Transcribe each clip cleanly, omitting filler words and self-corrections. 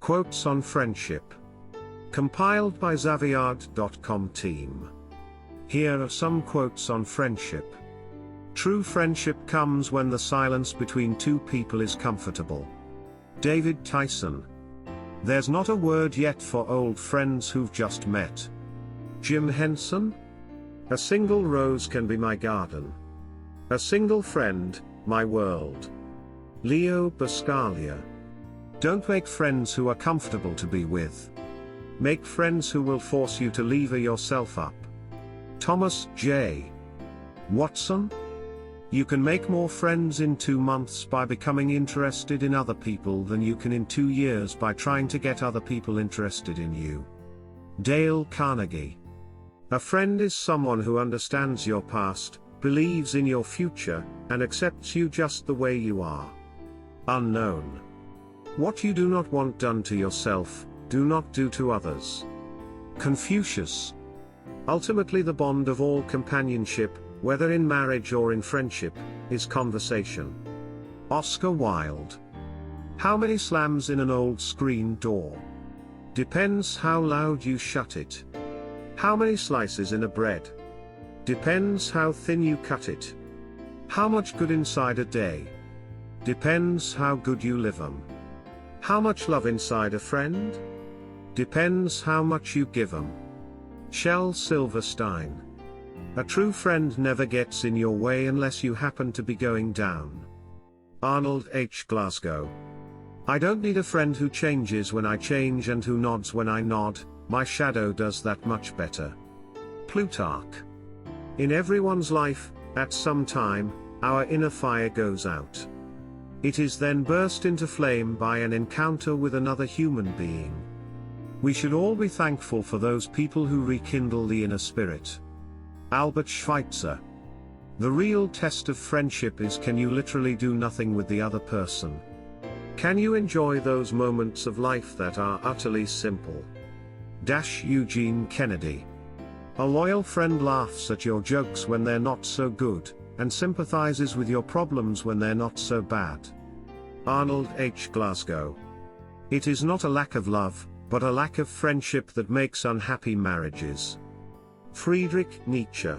Quotes on Friendship. Compiled by Zaviad.com team. Here are some quotes on friendship. True friendship comes when the silence between two people is comfortable. David Tyson. There's not a word yet for old friends who've just met. Henson. A single rose can be my garden. A single friend, my world. Buscaglia. Don't make friends who are comfortable to be with. Make friends who will force you to lever yourself up. Thomas J. Watson. You can make more friends in 2 months by becoming interested in other people than you can in 2 years by trying to get other people interested in you. Dale Carnegie. A friend is someone who understands your past, believes in your future, and accepts you just the way you are. Unknown. What you do not want done to yourself, do not do to others. Confucius. Ultimately, the bond of all companionship, whether in marriage or in friendship, is conversation. Oscar Wilde. How many slams in an old screen door? Depends how loud you shut it. How many slices in a bread? Depends how thin you cut it. How much good inside a day? Depends how good you live 'em. How much love inside a friend? Depends how much you give 'em. Shel Silverstein. A true friend never gets in your way unless you happen to be going down. Arnold H. Glasgow. I don't need a friend who changes when I change and who nods when I nod, my shadow does that much better. Plutarch. In everyone's life, at some time, our inner fire goes out. It is then burst into flame by an encounter with another human being. We should all be thankful for those people who rekindle the inner spirit. Albert Schweitzer. The real test of friendship is, can you literally do nothing with the other person? Can you enjoy those moments of life that are utterly simple? Eugene Kennedy. A loyal friend laughs at your jokes when they're not so good, and sympathizes with your problems when they're not so bad. Arnold H. Glasgow. It is not a lack of love, but a lack of friendship that makes unhappy marriages. Friedrich Nietzsche.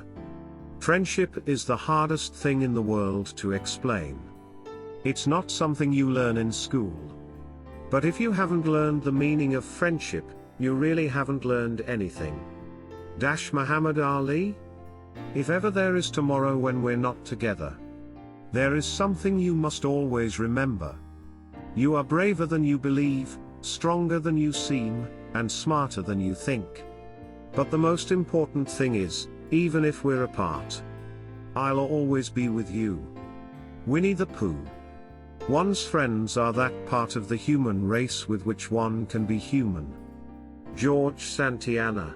Friendship is the hardest thing in the world to explain. It's not something you learn in school. But if you haven't learned the meaning of friendship, you really haven't learned anything. Muhammad Ali. If ever there is tomorrow when we're not together, there is something you must always remember. You are braver than you believe, stronger than you seem, and smarter than you think. But the most important thing is, even if we're apart, I'll always be with you. Winnie the Pooh. One's friends are that part of the human race with which one can be human. George Santayana.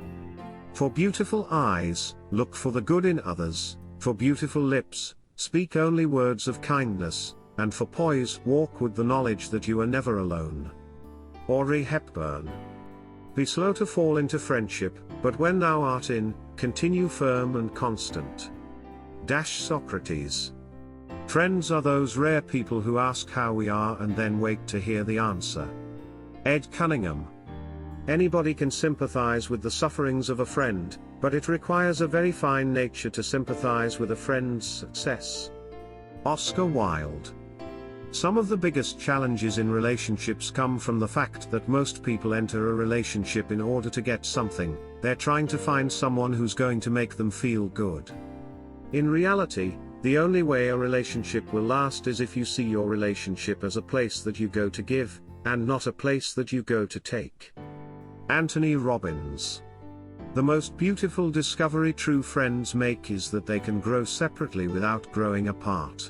For beautiful eyes, look for the good in others, for beautiful lips, speak only words of kindness, and for poise, walk with the knowledge that you are never alone. Audrey Hepburn. Be slow to fall into friendship, but when thou art in, continue firm and constant. Socrates. Friends are those rare people who ask how we are and then wait to hear the answer. Ed Cunningham. Anybody can sympathize with the sufferings of a friend, but it requires a very fine nature to sympathize with a friend's success. Oscar Wilde. Some of the biggest challenges in relationships come from the fact that most people enter a relationship in order to get something. They're trying to find someone who's going to make them feel good. In reality, the only way a relationship will last is if you see your relationship as a place that you go to give, and not a place that you go to take. Anthony Robbins. The most beautiful discovery true friends make is that they can grow separately without growing apart.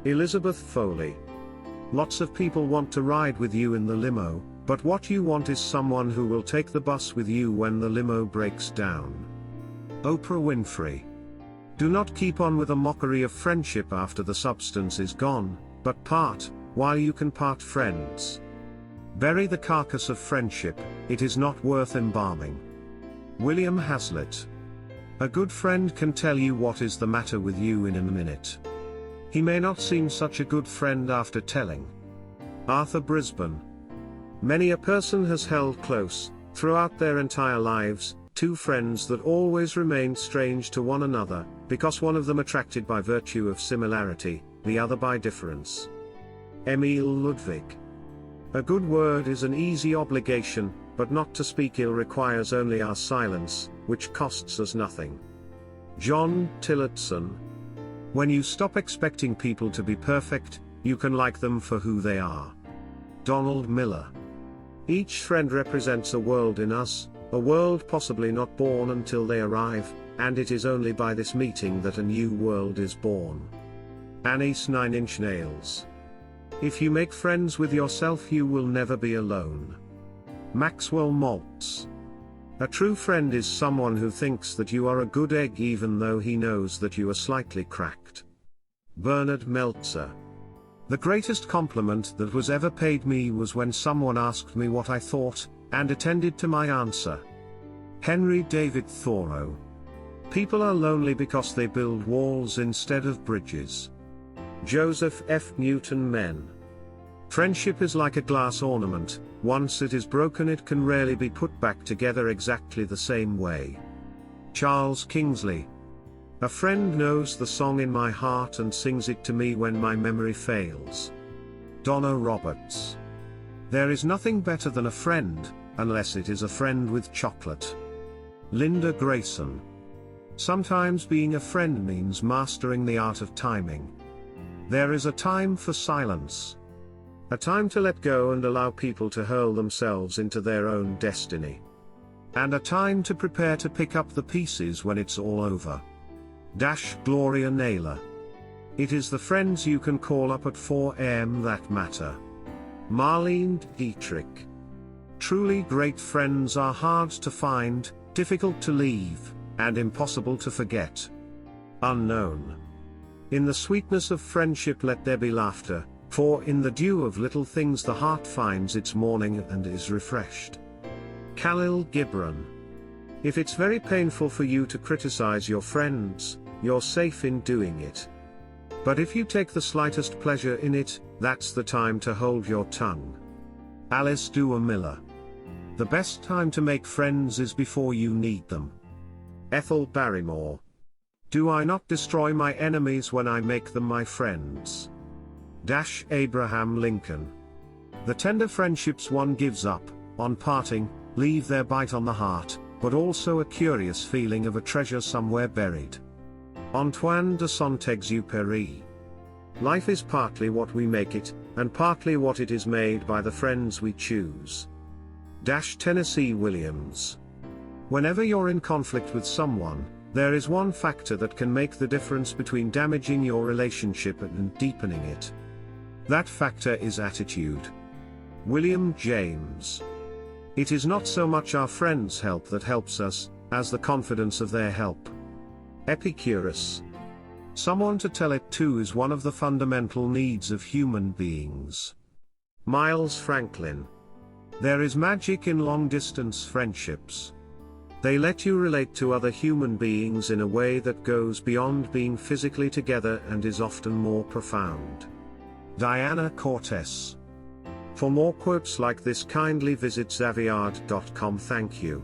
Elizabeth Foley. Lots of people want to ride with you in the limo, but what you want is someone who will take the bus with you when the limo breaks down. Oprah Winfrey. Do not keep on with a mockery of friendship after the substance is gone, but part, while you can part friends. Bury the carcass of friendship, it is not worth embalming. William Hazlitt. A good friend can tell you what is the matter with you in a minute. He may not seem such a good friend after telling. Arthur Brisbane. Many a person has held close, throughout their entire lives, two friends that always remained strange to one another, because one of them attracted by virtue of similarity, the other by difference. Emil Ludwig. A good word is an easy obligation, but not to speak ill requires only our silence, which costs us nothing. John Tillotson. When you stop expecting people to be perfect, you can like them for who they are. Donald Miller. Each friend represents a world in us, a world possibly not born until they arrive, and it is only by this meeting that a new world is born. Annie's 9 Inch Nails. If you make friends with yourself, you will never be alone. Maxwell Maltz. A true friend is someone who thinks that you are a good egg even though he knows that you are slightly cracked. Bernard Meltzer. The greatest compliment that was ever paid me was when someone asked me what I thought, and attended to my answer. Henry David Thoreau. People are lonely because they build walls instead of bridges. Joseph F. Newton Men. Friendship is like a glass ornament, once it is broken it can rarely be put back together exactly the same way. Charles Kingsley. A friend knows the song in my heart and sings it to me when my memory fails. Donna Roberts. There is nothing better than a friend, unless it is a friend with chocolate. Linda Grayson. Sometimes being a friend means mastering the art of timing. There is a time for silence. A time to let go and allow people to hurl themselves into their own destiny. And a time to prepare to pick up the pieces when it's all over. Gloria Naylor. It is the friends you can call up at 4 a.m. that matter. Marlene Dietrich. Truly great friends are hard to find, difficult to leave, and impossible to forget. Unknown. In the sweetness of friendship let there be laughter, for in the dew of little things the heart finds its morning and is refreshed. Khalil Gibran. If it's very painful for you to criticize your friends, you're safe in doing it. But if you take the slightest pleasure in it, that's the time to hold your tongue. Alice Duer Miller. The best time to make friends is before you need them. Ethel Barrymore. Do I not destroy my enemies when I make them my friends? Abraham Lincoln. The tender friendships one gives up, on parting, leave their bite on the heart, but also a curious feeling of a treasure somewhere buried. Antoine de Saint-Exupéry. Life is partly what we make it, and partly what it is made by the friends we choose. Tennessee Williams. Whenever you're in conflict with someone, there is one factor that can make the difference between damaging your relationship and deepening it. That factor is attitude. William James. It is not so much our friends' help that helps us, as the confidence of their help. Epicurus. Someone to tell it to is one of the fundamental needs of human beings. Miles Franklin. There is magic in long-distance friendships. They let you relate to other human beings in a way that goes beyond being physically together and is often more profound. Diana Cortez. For more quotes like this, kindly visit Zaviad.com. Thank you.